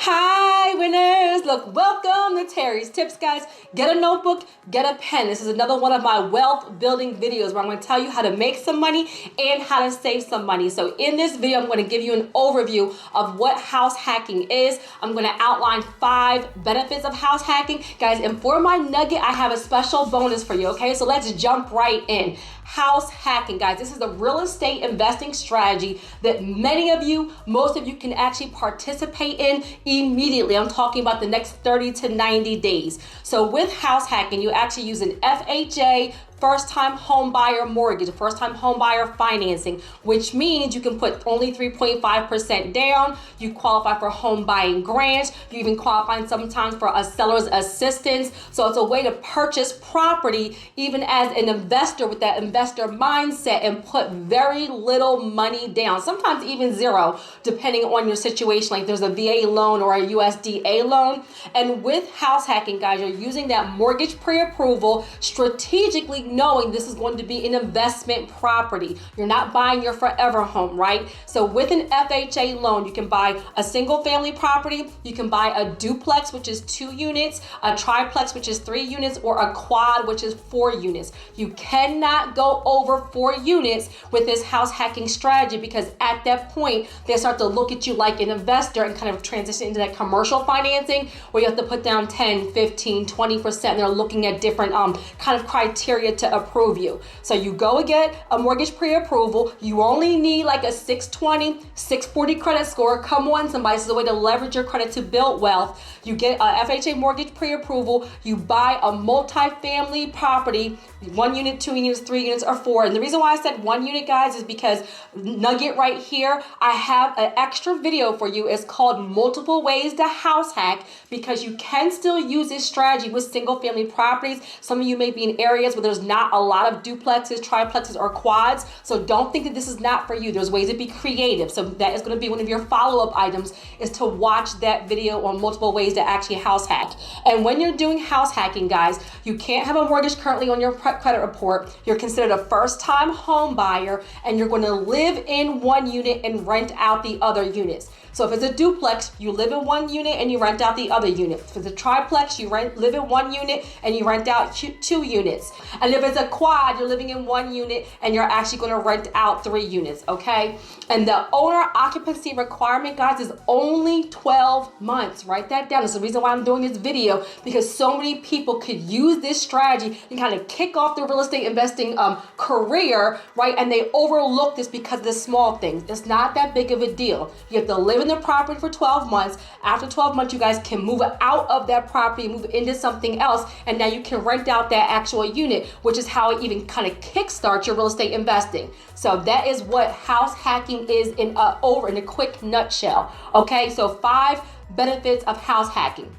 Hi, winners! Look, welcome to Terry's Tips, guys. Get a notebook, get a pen. This is another one of my wealth building videos where I'm going to tell you how to make some money and how to save some money. So in this video, I'm going to give you an overview of what house hacking is. I'm going to outline 5 benefits of house hacking. Guys, and for my nugget, I have a special bonus for you, okay? So let's jump right in. House hacking, guys. This is a real estate investing strategy that most of you can actually participate in immediately. I'm talking about the next 30 to 90 days. So with house hacking, you actually use an FHA, first-time home buyer mortgage, first-time home buyer financing, which means you can put only 3.5% down. You qualify for home buying grants. You even qualify sometimes for a seller's assistance. So it's a way to purchase property even as an investor with that investor mindset and put very little money down, sometimes even zero, depending on your situation. Like there's a VA loan or a USDA loan. And with house hacking, guys, you're using that mortgage pre-approval strategically, knowing this is going to be an investment property. You're not buying your forever home, right? So with an FHA loan, you can buy a single family property, you can buy a duplex, which is 2 units, a triplex, which is 3 units, or a quad, which is 4 units. You cannot go over 4 units with this house hacking strategy, because at that point, they start to look at you like an investor and kind of transition into that commercial financing where you have to put down 10, 15, 20%. And they're looking at different kind of criteria to approve you. So you go and get a mortgage pre-approval. You only need like a 620, 640 credit score. Come on, somebody. This is a way to leverage your credit to build wealth. You get a FHA mortgage pre-approval. You buy a multi-family property, 1 unit, 2 units, 3 units, or 4. And the reason why I said 1 unit, guys, is because nugget right here, I have an extra video for you. It's called Multiple Ways to House Hack, because you can still use this strategy with single family properties. Some of you may be in areas where there's not a lot of duplexes, triplexes, or quads. So don't think that this is not for you. There's ways to be creative. So that is going to be one of your follow-up items, is to watch that video on multiple ways to actually house hack. And when you're doing house hacking, guys, you can't have a mortgage currently on your credit report. You're considered a first-time home buyer, and you're going to live in 1 unit and rent out the other units. So if it's a duplex, you live in 1 unit and you rent out the other unit. If it's a triplex, you live in 1 unit and you rent out 2 units. And if it's a quad, you're living in 1 unit and you're actually going to rent out 3 units, okay? And the owner occupancy requirement, guys, is only 12 months. Write that down. That's the reason why I'm doing this video, because so many people could use this strategy and kind of kick off their real estate investing career, right? And they overlook this because of the small things. It's not that big of a deal. You have to live in the property for 12 months. After 12 months, you guys can move out of that property, move into something else, and now you can rent out that actual unit, which is how it even kind of kickstarts your real estate investing. So that is what house hacking is in a quick nutshell. Okay, so 5 benefits of house hacking.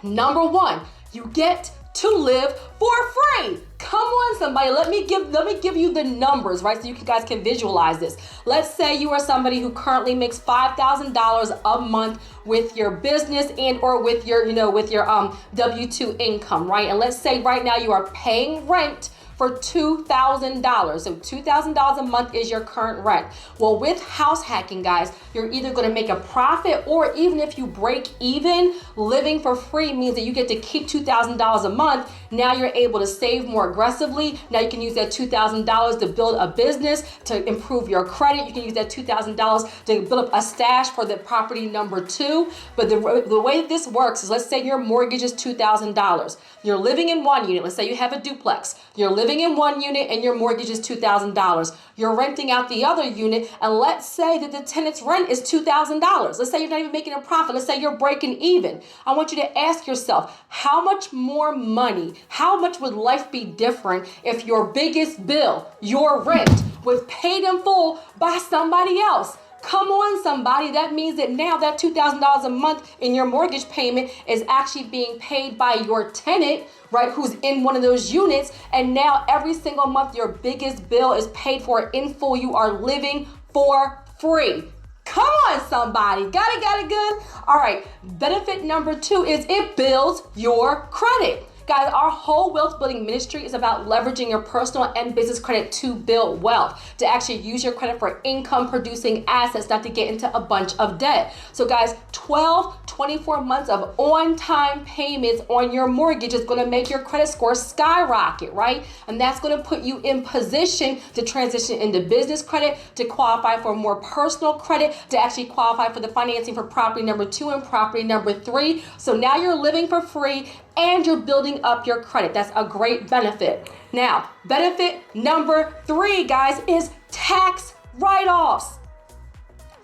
Number 1, you get to live for free. Come on, somebody. Let me give you the numbers, right? So you guys can visualize this. Let's say you are somebody who currently makes $5,000 a month with your business and or with your W-2 income, right? And let's say right now you are paying rent for $2,000. So $2,000 a month is your current rent. Well, with house hacking, guys, you're either going to make a profit, or even if you break even, living for free means that you get to keep $2,000 a month. Now you're able to save more aggressively. Now you can use that $2,000 to build a business, to improve your credit. You can use that $2,000 to build up a stash for the property number 2. But the way this works is, let's say your mortgage is $2,000. You're living in 1 unit. Let's say you have a duplex. You're living in 1 unit and your mortgage is $2,000. You're renting out the other unit, and let's say that the tenant's rent is $2,000. Let's say you're not even making a profit. Let's say you're breaking even. I want you to ask yourself, how much more money, how much would life be different if your biggest bill, your rent, was paid in full by somebody else? Come on, somebody. That means that now that $2,000 a month in your mortgage payment is actually being paid by your tenant, right, who's in one of those units. And now every single month, your biggest bill is paid for in full. You are living for free. Come on, somebody. Got it good? All right. Benefit number 2 is it builds your credit. Guys, our whole wealth building ministry is about leveraging your personal and business credit to build wealth, to actually use your credit for income producing assets, not to get into a bunch of debt. So guys, 24 months of on-time payments on your mortgage is going to make your credit score skyrocket, right? And that's going to put you in position to transition into business credit, to qualify for more personal credit, to actually qualify for the financing for property number 2 and property number 3. So now you're living for free and you're building up your credit. That's a great benefit. Now, benefit number 3, guys, is tax write-offs.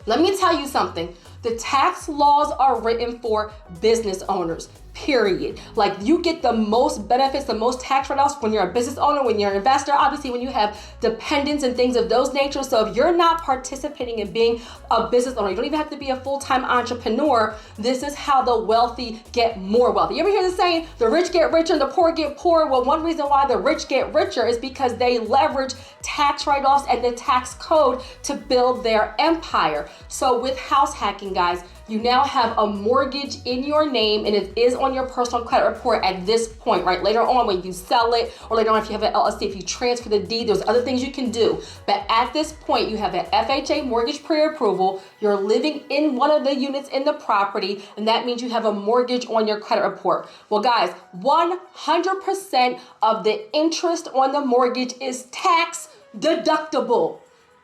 Let me tell you something. The tax laws are written for business owners, period. Like, you get the most benefits, the most tax write-offs when you're a business owner, when you're an investor, obviously when you have dependents and things of those nature. So if you're not participating in being a business owner, you don't even have to be a full-time entrepreneur. This is how the wealthy get more wealthy. You ever hear the saying, the rich get richer and the poor get poorer? Well, one reason why the rich get richer is because they leverage tax write-offs and the tax code to build their empire. So with house hacking, guys, you now have a mortgage in your name, and it is on your personal credit report at this point, right? Later on, when you sell it, or later on if you have an LLC, if you transfer the deed, there's other things you can do. But at this point, you have an FHA mortgage pre-approval, you're living in one of the units in the property, and that means you have a mortgage on your credit report. Well, guys, 100% of the interest on the mortgage is tax deductible.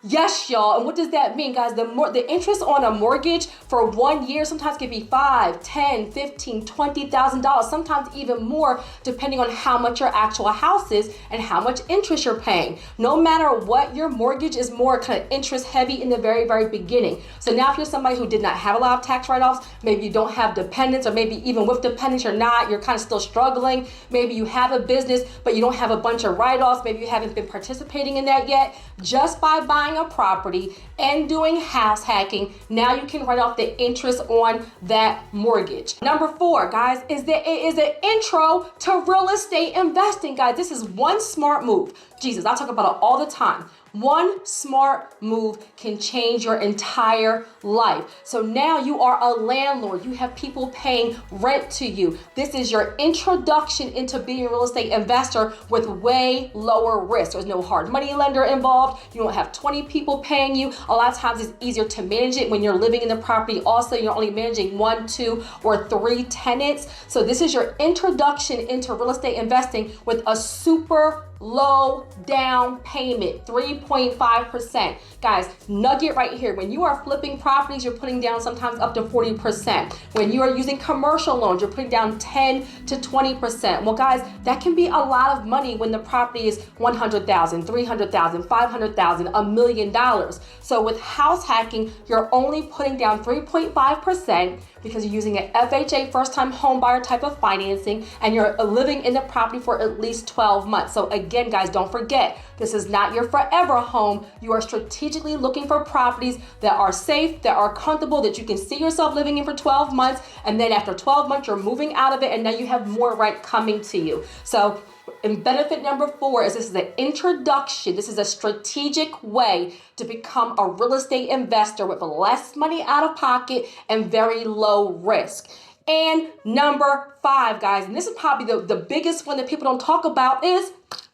Yes, y'all. And what does that mean, guys? The interest on a mortgage for 1 year sometimes can be $5,000, $10,000, $15,000, $20,000, sometimes even more, depending on how much your actual house is and how much interest you're paying. No matter what, your mortgage is more kind of interest heavy in the very, very beginning. So now if you're somebody who did not have a lot of tax write-offs, maybe you don't have dependents, or maybe even with dependents you're kind of still struggling. Maybe you have a business, but you don't have a bunch of write-offs. Maybe you haven't been participating in that yet. Just by buying a property and doing house hacking, now you can write off the interest on that mortgage. Number 4, guys, is that it is an intro to real estate investing. Guys, this is one smart move. Jesus, I talk about it all the time. One smart move can change your entire life. So now you are a landlord. You have people paying rent to you. This is your introduction into being a real estate investor with way lower risk. There's no hard money lender involved. You don't have 20 people paying you. A lot of times it's easier to manage it when you're living in the property. Also, you're only managing 1, 2, or 3 tenants. So this is your introduction into real estate investing with a super low down payment, 3.5%. Guys, nugget right here. When you are flipping properties, you're putting down sometimes up to 40%. When you are using commercial loans, you're putting down 10 to 20%. Well, guys, that can be a lot of money when the property is $100,000, $300,000, $500,000, $1 million. So with house hacking, you're only putting down 3.5% because you're using an FHA first-time home buyer type of financing, and you're living in the property for at least 12 months. So again, guys, don't forget, this is not your forever home. You are strategically looking for properties that are safe, that are comfortable, that you can see yourself living in for 12 months, and then after 12 months, you're moving out of it, and now you have more rent coming to you. So, and benefit number 4 is this is an introduction. This is a strategic way to become a real estate investor with less money out of pocket and very low risk. And number 5, guys, and this is probably the biggest one that people don't talk about, is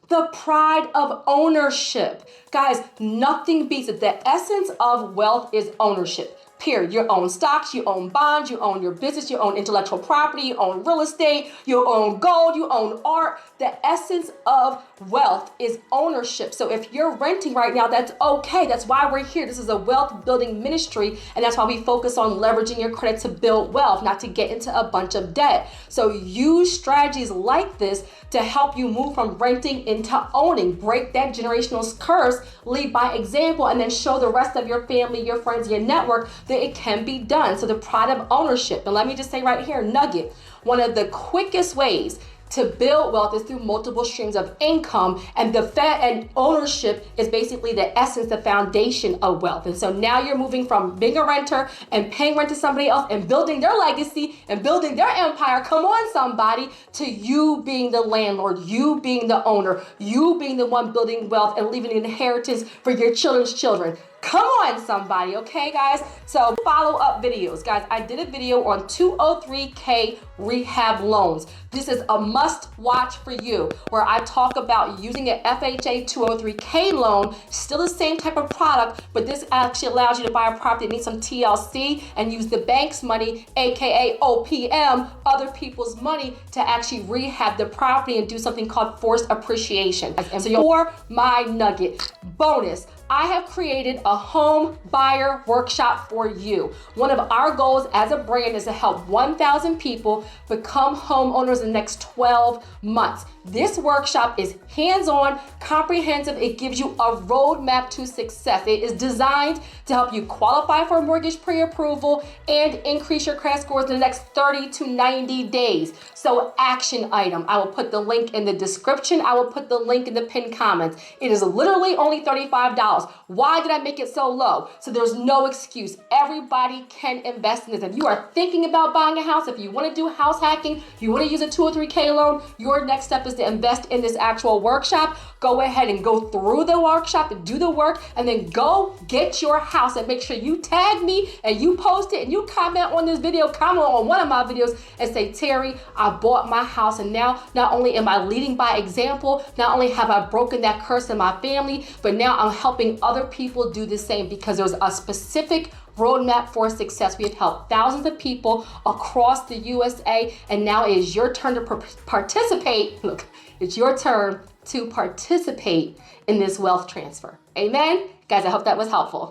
the pride of ownership. Guys, nothing beats it. The essence of wealth is ownership. Period. You own stocks, you own bonds, you own your business, you own intellectual property, you own real estate, you own gold, you own art. The essence of wealth is ownership. So if you're renting right now, that's okay. That's why we're here. This is a wealth building ministry, and that's why we focus on leveraging your credit to build wealth, not to get into a bunch of debt. So use strategies like this to help you move from renting into owning. Break that generational curse, lead by example, and then show the rest of your family, your friends, your network that it can be done. So the pride of ownership. And let me just say right here, nugget, one of the quickest ways to build wealth is through multiple streams of income, and and ownership is basically the essence, the foundation of wealth. And so now you're moving from being a renter and paying rent to somebody else and building their legacy and building their empire, come on somebody, to you being the landlord, you being the owner, you being the one building wealth and leaving an inheritance for your children's children. Come on, somebody, okay, guys? So follow-up videos. Guys, I did a video on 203K rehab loans. This is a must-watch for you, where I talk about using an FHA 203K loan, still the same type of product, but this actually allows you to buy a property that needs some TLC and use the bank's money, aka OPM, other people's money, to actually rehab the property and do something called forced appreciation. And so for my nugget bonus, I have created a home buyer workshop for you. One of our goals as a brand is to help 1,000 people become homeowners in the next 12 months. This workshop is hands-on, comprehensive. It gives you a roadmap to success. It is designed to help you qualify for a mortgage pre-approval and increase your credit scores in the next 30 to 90 days. So action item, I will put the link in the description. I will put the link in the pinned comments. It is literally only $35. Why did I make it so low? So there's no excuse. Everybody can invest in this. If you are thinking about buying a house, if you want to do house hacking, if you want to use a 203K loan, your next step is to invest in this actual workshop. Go ahead and go through the workshop and do the work, and then go get your house, and make sure you tag me and you post it and you comment on this video, comment on one of my videos and say, Terry, I bought my house, and now not only am I leading by example, not only have I broken that curse in my family, but now I'm helping other people do the same, because there's a specific roadmap for success. We have helped thousands of people across the USA, and now it is your turn to participate. Look, it's your turn to participate in this wealth transfer. Amen? Guys, I hope that was helpful.